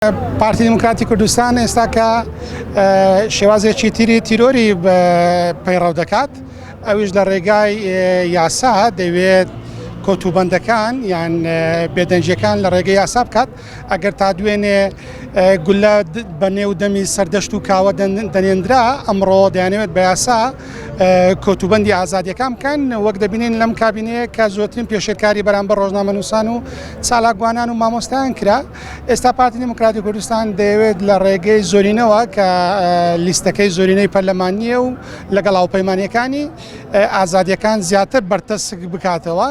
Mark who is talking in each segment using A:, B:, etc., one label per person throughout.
A: پارتی دموکراتی کوردستان ئێستا کە شێوازێکی تیرۆری پەیڕەو دەکات، ئەویش لە ڕێگای یاسا دەوێت کۆتوبەندەکان یان بێدەنجیەکان لە ڕێگەی یاسا بکات. ئەگەر تا دوێنێ گولە بە نێودەمی سەردەشت و کاوە دەنێنرا، ئەمڕۆ دەیانەوێت بە یاسا کۆتوبەندی ئازادیەکان بکەن، وەک دەبینین لەم کابینەیە کە زۆرترین پێشێرکاری بەرامبەر ڕۆژنامەنووسان و چالاکوانان و مامۆستایان کرا. ئێستا پارتی دموکراتی کوردستان دەیەوێت لە ڕێگەی زۆرینەوە کە لیستەکەی زۆرینەی پەرلەمانیە و لەگەڵ هاوپەیمانیەکانی ئازادیەکان زیاتر بەرتەسک بکاتەوە.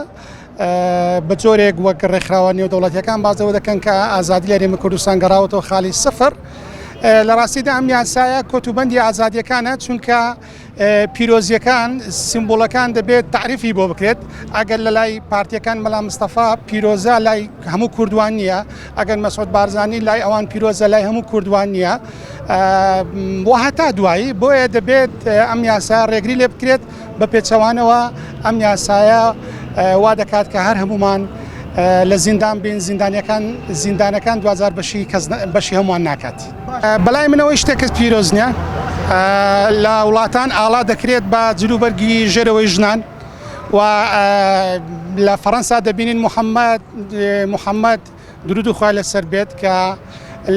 A: بە جۆرێک وەک ڕێکخراوە نێودەوڵەتیەکان بازەوە دەکەن کە ئازادی لە هەرێمی کوردستان گەڕاوەتەوە خاڵی سفر. لە ڕاستیدا ئەم یاسایە کۆتوبەندی ئازادیەکانە، چونکە پیرۆزیەکان سیمبۆلەکان دەبێت تعریفی بۆ بکرێت. ئەگەر لە لای پارتیەکان مەلا مستەفا پیرۆزە لای هەموو کوردوان نییە، ئەگەر مەسعود بارزانی لای ئەوان پیرۆزە لای هەموو کوردوان نییە، بۆ هەتا دوایی بۆیە دەبێت ئەم یاسا ڕێگری لێ بکرێت بە پێچەوانەوە. ئەم یاسایە وا دەکات کە هەر هەمومان لە زیندان بین، زیندانەکان دوزار بەشی هەمووان ناکات. بەلای منەوەی شتێکت پیرۆز نییە. لە وڵاتان ئاڵا دەکرێت بە جلوبەرگی ژێرەوەی ژنان، و لە فەڕەنسا دەبینین محەممەد درود و خوای لەسەر بێت کە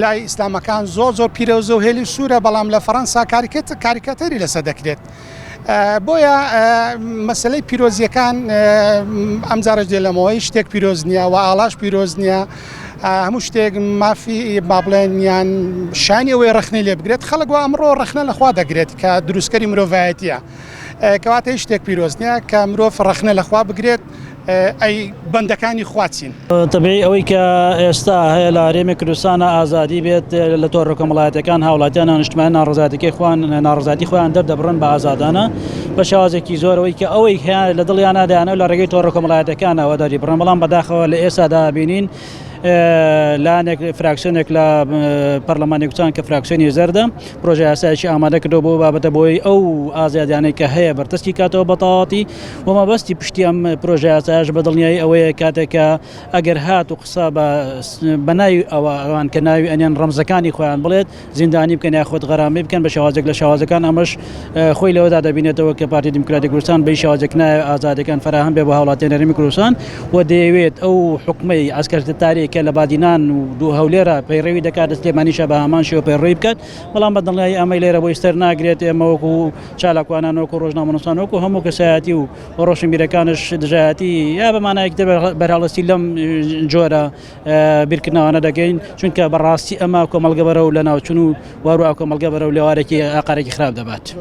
A: لای ئیسلامەکان زۆر پیرۆزە و هێلی سوورە، بەڵام لە فەڕەنسا کاریکاتەری لەسەر دەکرێت. بۆیە مەسلەی پیرۆزیەکان ئەم جارش دێ لەمەوەی شتێک پیرۆز نییە و ئاڵاش پیرۆز نییە. هەموو شتێک مافی با بڵێن یان شانی ئەوەی ڕخنەی لێ بگرێت. خەڵک و ئەمڕۆ ڕخنە لەخوا دەگرێت کە دروستکەری مرۆڤایەتیە، کەواتە هیچ شتێک پیرۆز نییە کە مرۆڤ ڕخنە لەخوا بگرێت، ئەی بەندەکانی خواچین.
B: تەبیعی ئەوەی کە ئێستا هەیە لە هەرێمی کوردستانە ئازادی بێت لە تۆڕە کۆمەڵایەتەکان هاوڵاتیان نیشتمان ناڕزاتی خۆیان دەردەبڕن بە ئازادانە بە شێوازێکی زۆرەوەی کە ئەوەی لە دڵیانە دایانە لە ڕێگەی تۆڕە کۆمەڵایەتەکانەوە دەری بڕن، بەڵام بەداخەوە لە ئێستادا بینین لاانێک فراکسیۆنێک لە پەرلەمانی کوردستان کە فراکسیۆنی زەردە پرۆژە یاسایەکی ئامادە کردەوە بۆ بابەتە بۆی ئەو ئازادیانەی کە هەیە بەرتەسکی کاتەوە بەتەواوەتی. و مەبەستی پشتی ئەم پرۆژە یاسایەش بە دڵنیایی ئەوەیە کاتێکە ئەگەر هات و قسە بە ناوی ئەوان کە ناوی ئەنیان ڕەمزەکانی خۆیان بڵێت زیندانی بکەن یا خۆت غەرامی بکەن بە شێوازێک لە شێوازەکان، ئەمەش خۆی لەوەدا دەبینێتەوە کە پارتی دموکراتی کوردستان بە شێوازێک نایە ئازادیەکان فراهم بێ بۆ هاوڵاتیان هەرێمی کوردستان، و دەیەوێت ئەو حکومەی عسکەرتاری کە لە بادینان و دوو هەولێرە پەیڕەوی دەکات سلێمانیشە بە هەمان شێوە پەیڕەوی بکات، بەڵام بە دڵنیایی ئەمەی لێرە بۆی سەر ناگرێت. ئێمە وەکو چالاکوانان، وەکو ڕۆژنامەنووسان، وەکو هەموو کەسایەتی و ڕۆشنبیرەکانش دژایەتی یا بەمانایەکتر بەرهەڵستی لەم جۆرە بیرکردنەوانە دەگەین، چونکە بەڕاستی ئەمە کۆمەڵگە بەرەو لە ناوچوون و وارووا کۆمەڵگە بەرەو لێوارێکی ئاقارێکی خراپ دەبات.